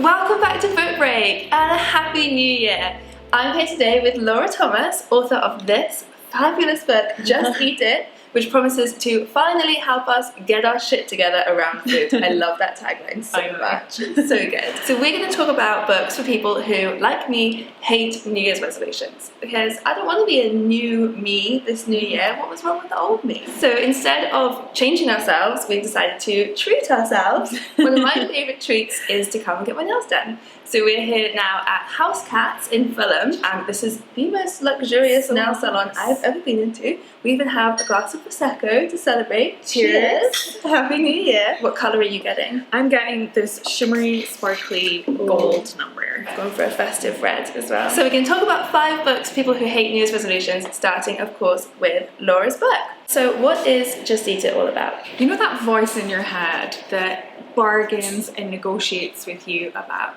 Welcome back to Book Break and a Happy New Year. I'm here today with Laura Thomas, author of this fabulous book, Just Eat It, which promises to finally help us get our shit together around food. I love that tagline so much. So good. So we're going to talk about books for people who, like me, hate New Year's resolutions. Because I don't want to be a new me this new year. What was wrong with the old me? So instead of changing ourselves, we decided to treat ourselves. One of my favourite treats is to come and get my nails done. So we're here now at House Cats in Fulham, and this is the most luxurious nail salon I've ever been into. We even have a glass of Prosecco to celebrate. Cheers! Happy New Year! What colour are you getting? I'm getting this shimmery, sparkly gold number. I've gone for a festive red as well. So we're going to talk about 5 books for people who hate New Year's resolutions, starting of course with Laura's book. So what is Just Eat It all about? You know that voice in your head that bargains and negotiates with you about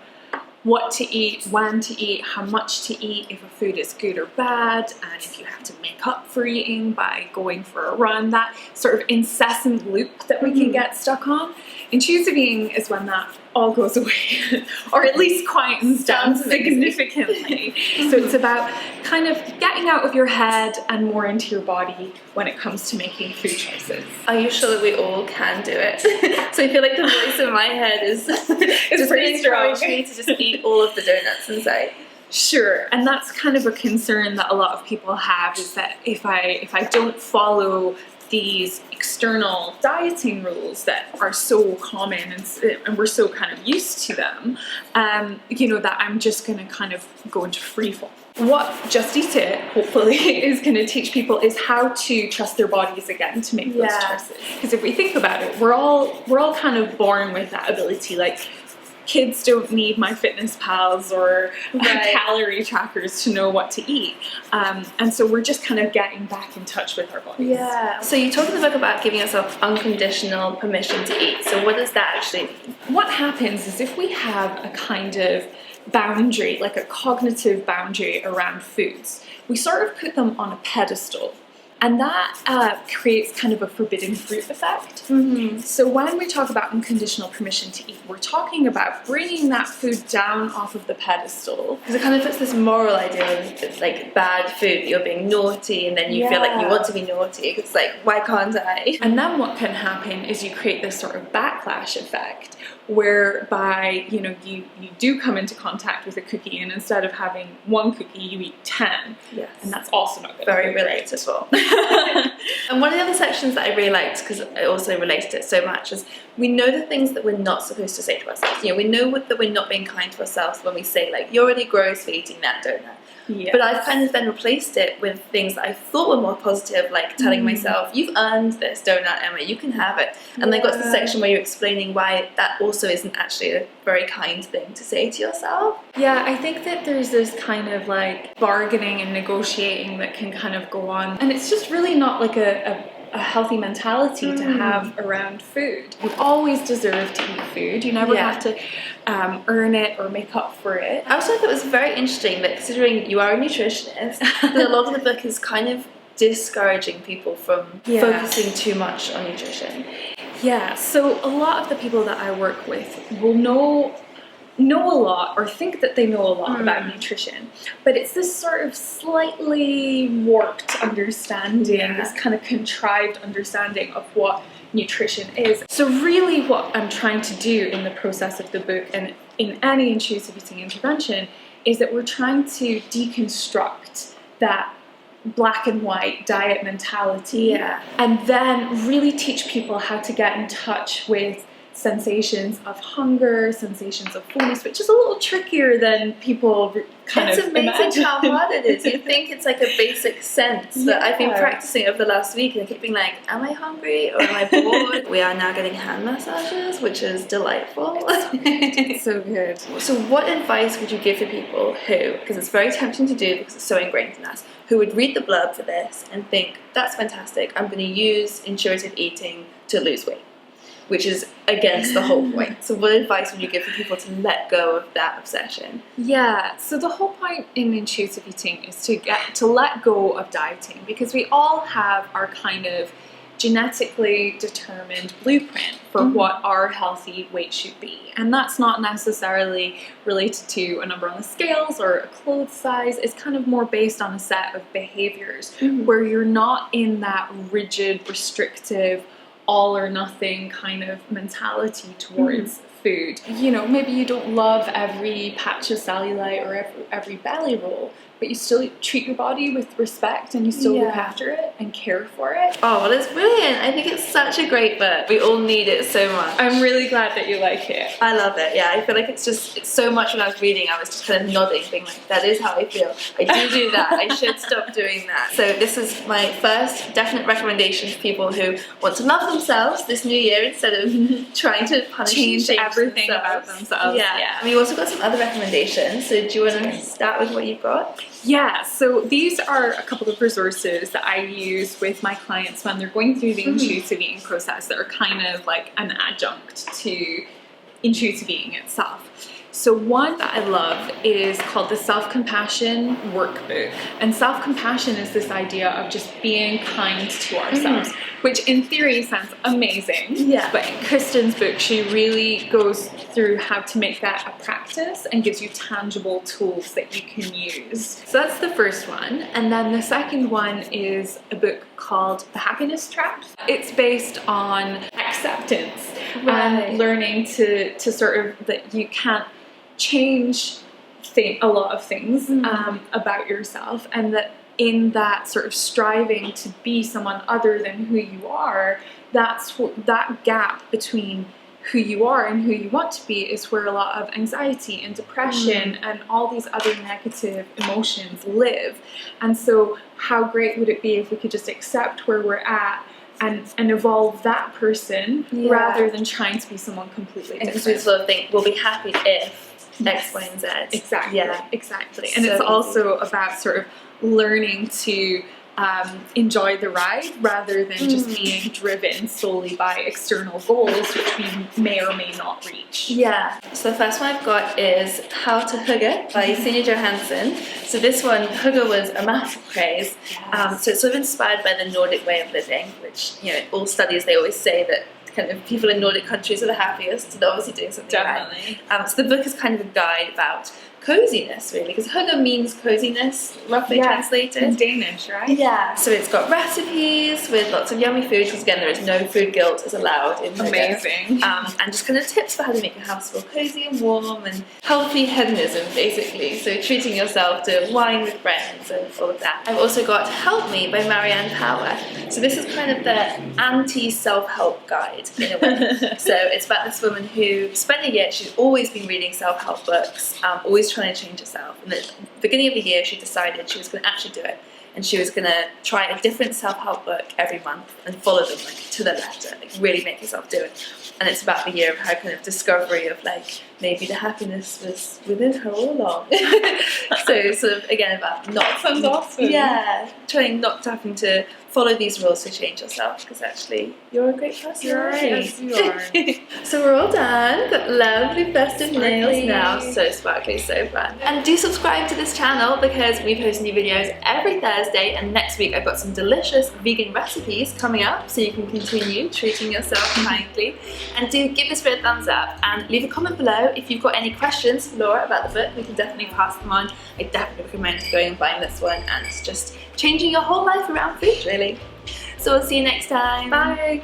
what to eat, when to eat, how much to eat, if a food is good or bad, and if you have to make up for eating by going for a run, that sort of incessant loop that we can get stuck on. Intuitive eating is when that all goes away, or at least quietens down significantly. So it's about kind of getting out of your head and more into your body when it comes to making food choices. Are you sure that we all can do it? So I feel like the voice in my head is pretty strong. Me to just eat all of the donuts inside. Sure, and that's kind of a concern that a lot of people have, is that if I don't follow these external dieting rules that are so common and we're so kind of used to them, that I'm just going to kind of go into free fall. What Just Eat It, hopefully, is going to teach people is how to trust their bodies again to make those choices. Because if we think about it, we're all kind of born with that ability. Like, kids don't need MyFitnessPals or calorie trackers to know what to eat. And so we're just kind of getting back in touch with our bodies. Yeah. So you talk in the book about giving yourself unconditional permission to eat. So what does that actually mean? What happens is if we have a kind of boundary, like a cognitive boundary around foods, we sort of put them on a pedestal. And that creates kind of a forbidden fruit effect. Mm-hmm. So when we talk about unconditional permission to eat, we're talking about bringing that food down off of the pedestal. Because it kind of puts this moral idea of it's like bad food, that you're being naughty, and then you feel like you want to be naughty. It's like, why can't I? And then what can happen is you create this sort of backlash effect, whereby you do come into contact with a cookie, and instead of having 1 cookie, you eat 10. Yes. And that's also not good. Very relatable. And one of the other sections that I really liked, because I also related to it so much, is we know the things that we're not supposed to say to ourselves. We know that we're not being kind to ourselves when we say, like, you're already gross for eating that donut. Yes. But I've kind of then replaced it with things that I thought were more positive, like telling myself, you've earned this donut, Emma, you can have it. And then got to the section where you're explaining why that also isn't actually a very kind thing to say to yourself. Yeah, I think that there's this kind of like bargaining and negotiating that can kind of go on. And it's just really not like a healthy mentality to have around food. You always deserve to eat food. You never have to earn it or make up for it. I also thought it was very interesting that, considering you are a nutritionist, that a lot of the book is kind of discouraging people from focusing too much on nutrition. Yeah, so a lot of the people that I work with will know a lot or think that they know a lot about nutrition, but it's this sort of slightly warped understanding, this kind of contrived understanding of what nutrition is. So really what I'm trying to do in the process of the book and in any intuitive eating intervention is that we're trying to deconstruct that black and white diet mentality and then really teach people how to get in touch with sensations of hunger, sensations of fullness, which is a little trickier than people kind of imagine. It's amazing how hard it is. You think it's like a basic sense that I've been practicing over the last week, and I keep being like, am I hungry or am I bored? We are now getting hand massages, which is delightful. It's so good. So what advice would you give to people who, because it's very tempting to do because it's so ingrained in us, who would read the blurb for this and think, that's fantastic, I'm going to use intuitive eating to lose weight, which is against the whole point. So what advice would you give for people to let go of that obsession? Yeah, so the whole point in intuitive eating is to let go of dieting, because we all have our kind of genetically determined blueprint for what our healthy weight should be. And that's not necessarily related to a number on the scales or a clothes size. It's kind of more based on a set of behaviors where you're not in that rigid, restrictive, all or nothing kind of mentality towards food. You know, maybe you don't love every patch of cellulite or every belly roll, but you still treat your body with respect and you still look after it and care for it. Oh, well, it's brilliant. I think it's such a great book. We all need it so much. I'm really glad that you like it. I love it. Yeah, I feel like it's so much when I was reading, I was just kind of nodding, being like, that is how I feel. I do that. I should stop doing that. So this is my first definite recommendation for people who want to love themselves this new year instead of trying to punish change everything about themselves. Yeah. And we also got some other recommendations. So do you want to start with what you've got? Yeah, so these are a couple of resources that I use with my clients when they're going through the intuitive eating process that are kind of like an adjunct to intuitive eating itself. So one that I love is called the Self-Compassion Workbook. And self-compassion is this idea of just being kind to ourselves, which in theory sounds amazing. Yeah. But in Kristen's book, she really goes through how to make that a practice and gives you tangible tools that you can use. So that's the first one. And then the second one is a book called The Happiness Trap. It's based on acceptance and learning to sort of that you can't change a lot of things about yourself, and that in that sort of striving to be someone other than who you are, that's what, that gap between who you are and who you want to be is where a lot of anxiety and depression and all these other negative emotions live. And so how great would it be if we could just accept where we're at and evolve that person rather than trying to be someone completely different. Because we sort of think we'll be happy if X, Y, and Z. Exactly. Yeah. Exactly. And So it's easy. also about sort of learning to enjoy the ride rather than just being driven solely by external goals, which we may or may not reach. Yeah. So the first one I've got is How to Hygge by Signe Johansson. So this one, Hygge was a massive craze. So it's sort of inspired by the Nordic way of living, which, you know, all studies, they always say that kind of people in Nordic countries are the happiest, so they're obviously doing something right. So the book is kind of a guide about coziness, really, because hygge means coziness, roughly translated. In Danish, right? Yeah. So it's got recipes with lots of yummy food, because again, there is no food guilt is allowed in hygge. Amazing. And just kind of tips for how to make your house feel cozy and warm and healthy hedonism, basically. So treating yourself to wine with friends and all of that. I've also got Help Me by Marianne Power. So this is kind of the anti-self-help guide, in a way. So it's about this woman who spent a year, she's always been reading self-help books, always trying to change herself. And at the beginning of the year, she decided she was going to actually do it. And she was going to try a different self-help book every month and follow them like to the letter, like really make yourself do it. And it's about the year of her kind of discovery of like, maybe the happiness was within her all along. So sort of, again, about not... Sounds awesome. Yeah, trying not to having to follow these rules to change yourself, because actually you're a great person. You're right. Yes, you are. So we're all done. Got lovely festive nails now. So sparkly, so fun. And do subscribe to this channel because we post new videos every Thursday, and next week I've got some delicious vegan recipes coming up so you can continue treating yourself kindly. And do give this video a thumbs up and leave a comment below if you've got any questions for Laura about the book. We can definitely pass them on. I definitely recommend going and buying this one, and it's just changing your whole life around food, really. So we'll see you next time. Bye.